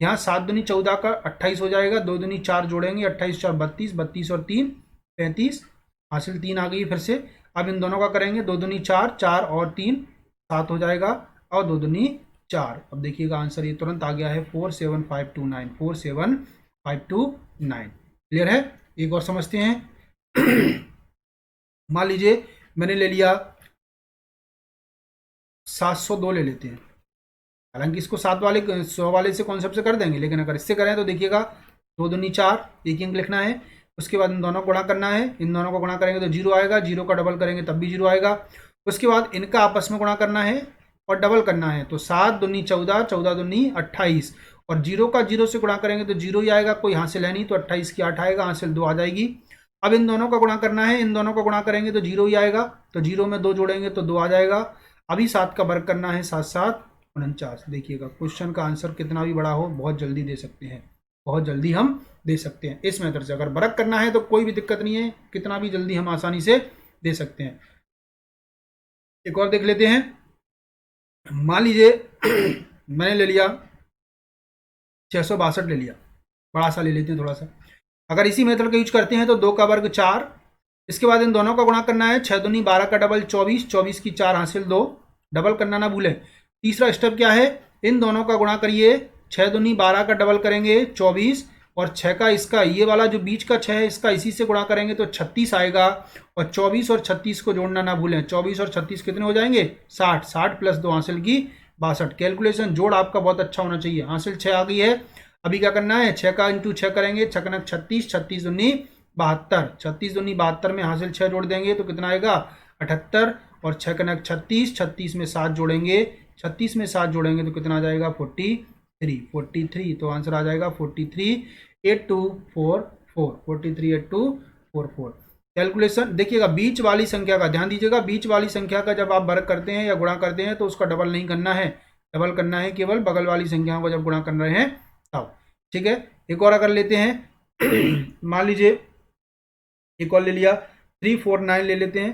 Speaker 1: यहाँ 7 दूनी 14 का 28 हो जाएगा, 2 दूनी 4 जोड़ेंगे, 28 4 32, 32 और 3 35, हासिल 3 आ गई फिर से। अब इन दोनों का करेंगे, 2 दूनी 4, 4 और 3 7 हो जाएगा, और 2 दूनी 4। अब देखिएगा आंसर ये तुरंत आ गया है 47529, 47529। क्लियर है, एक और समझते हैं। मान लीजिए मैंने ले लिया 702 ले लेते हैं, हालांकि इसको 7 वाले 100 वाले से कॉन्सेप्ट से कर देंगे, लेकिन अगर इससे करें तो देखिएगा 2 दूनी 4, 1 अंक लिखना है। उसके बाद इन दोनों को गुणा करना है, इन दोनों को गुणा करेंगे तो 0 आएगा, 0 का डबल करेंगे तब भी 0 आएगा। उसके बाद इनका आपस में गुणा करना है और डबल करना है, तो 7 दूनी 14, 14 दूनी 28, और 0 का 0 से गुणा करेंगे तो 0 ही आएगा, कोई हासिल है नहीं, तो 28 की 8 आएगा, हासिल 2 आ जाएगी। अब इन दोनों का गुणा करना है, इन दोनों का गुणा करेंगे तो 0 ही आएगा, तो 0 में 2 जोड़ेंगे तो 2 आ जाएगा। अभी 7 का वर्ग करना है, 7 7 49। देखिएगा क्वेश्चन का आंसर कितना भी बड़ा हो बहुत जल्दी दे सकते हैं, बहुत जल्दी हम दे सकते हैं इस मेथड से। अगर वर्ग करना है तो कोई भी दिक्कत नहीं है, कितना भी जल्दी हम आसानी से दे सकते हैं। एक और देख लेते हैं, मान लीजिए मैंने ले लिया 662 ले लिया, बड़ा सा ले लेते हैं थोड़ा सा। अगर इसी मेथड का यूज करते हैं तो 2 का वर्ग 4, इसके बाद इन दोनों का गुणा करना है, 6 दूनी 12 का डबल 24, 24 की 4 हासिल 2, डबल करना ना भूलें। तीसरा स्टेप क्या है, इन दोनों का गुणा करिए, 6 दूनी 12 का डबल करेंगे 24, और 6 का इसका ये वाला जो बीच का 6 है इसका इसी से गुणा करेंगे तो 36 आएगा, और 24 और 36 को जोड़ना ना भूलें। 24 और 36 कितने हो जाएंगे 60, 60 प्लस 2 हासिल की 62। कैलकुलेशन जोड़ आपका बहुत अच्छा होना चाहिए। हासिल 6 आ गई है। अभी क्या करना है, 6 का इंटू 6 करेंगे, 6 कनक 36, 36 दूनी 72, 36 दूनी 72 में हासिल 6 जोड़ देंगे तो कितना आएगा 78, और 6 कनक 36, 36 में 7 जोड़ेंगे, 36 में 7 जोड़ेंगे तो कितना आ जाएगा 43, 43। तो आंसर आ जाएगा 438244, 438244। कैलकुलेशन देखिएगा, बीच वाली संख्या का ध्यान दीजिएगा, बीच वाली संख्या का जब आप वर्ग करते हैं या गुणा करते हैं तो उसका डबल नहीं करना है, डबल करना है केवल बगल वाली संख्याओं को जब गुणा कर रहे हैं तब, ठीक है। एक और अगर लेते हैं, मान लीजिए एक और ले लिया 349 ले लेते हैं,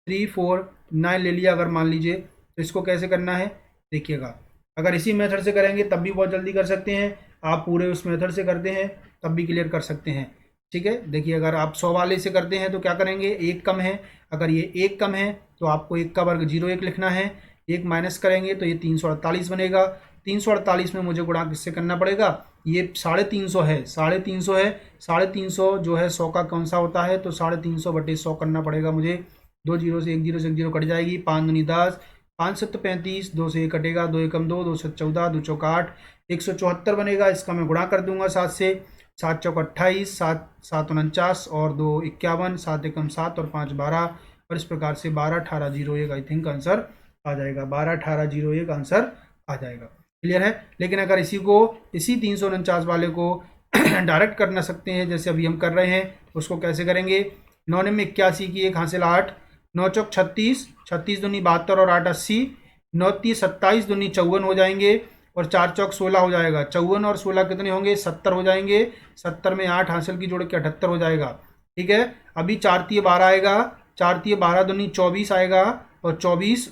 Speaker 1: 349 ले लिया अगर मान लीजिए, तो इसको कैसे करना है देखिएगा। अगर इसी मेथड से करेंगे तब भी बहुत जल्दी कर सकते हैं, आप पूरे उस मेथड से करते हैं तब भी क्लियर कर सकते हैं, ठीक है। देखिए अगर आप 100 वाले से करते हैं तो क्या करेंगे, 1 कम है, अगर ये 1 कम है तो आपको 1 का वर्ग 01 लिखना है, 1 माइनस करेंगे तो ये 348 बनेगा। 348 में मुझे गुणा किससे करना पड़ेगा, ये 350 है, 350 है, 350 जो है 100 का कौन सा होता है, तो 350 बटे 100 करना पड़ेगा मुझे। 2 जीरो से 1 जीरो से 1 जीरो कट जाएगी, 5 दूनी 10, 5 सत्त 35, 2 से 1 कटेगा, 2 एकम 2, 2 से 14, 2 चौक 8, 174 बनेगा। इसका मैं गुणा कर दूंगा 7 से, 7 चौक 28, 7 7 49 और 2 51, 7 एकम 7 और 5 12, और इस प्रकार से 12 18 01 आई थिंक आंसर आ जाएगा, 12 18 01 आंसर आ जाएगा। क्लियर है। लेकिन अगर इसी 349 वाले को डायरेक्ट करना सकते हैं जैसे अभी हम कर रहे हैं, उसको कैसे करेंगे। 9 में 81 की 1 हासिल 8, 9 चौक 36, 36 दूनी 72 और 8 80, 9 30 27 दूनी 54 हो जाएंगे, और 4 चौक 16 हो जाएगा। 54 और 16 कितने होंगे, 70 हो जाएंगे। 70 में 8 हासिल की जोड़ के 78 हो जाएगा। ठीक है। अभी 4 तिये 12 आएगा, 4 तिये 12 दूनी 24 आएगा, और 24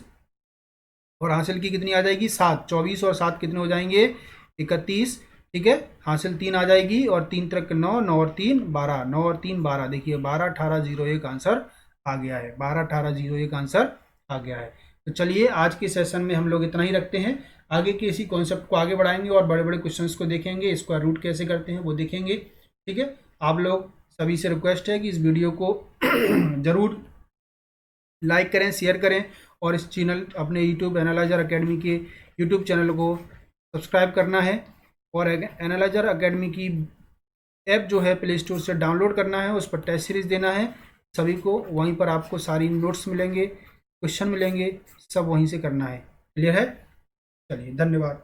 Speaker 1: और हासिल की कितनी आ जाएगी 7, 24 और 7 कितने हो जाएंगे 31। ठीक है। हासिल 3 आ जाएगी, और 3 तक 9, 9 और 3 12, 9 और 3 12, देखिए 12 18 01 आंसर आ गया है, 12 18 01 आंसर आ गया है। तो चलिए आज के सेशन में हम लोग इतना ही रखते हैं। आगे के इसी कॉन्सेप्ट को आगे बढ़ाएंगे और बड़े बड़े क्वेश्चंस को देखेंगे, स्क्वायर रूट कैसे करते हैं वो देखेंगे। ठीक है। आप लोग सभी से रिक्वेस्ट है कि इस वीडियो को जरूर लाइक करें, शेयर करें, और इस चैनल अपने यूट्यूब एनालाइजर एकेडमी के यूट्यूब चैनल को सब्सक्राइब करना है, और एनालाइजर एकेडमी की ऐप जो है प्ले स्टोर से डाउनलोड करना है, उस पर टेस्ट सीरीज देना है सभी को। वहीं पर आपको सारी नोट्स मिलेंगे, क्वेश्चन मिलेंगे, सब वहीं से करना है। क्लियर है। चलिए धन्यवाद।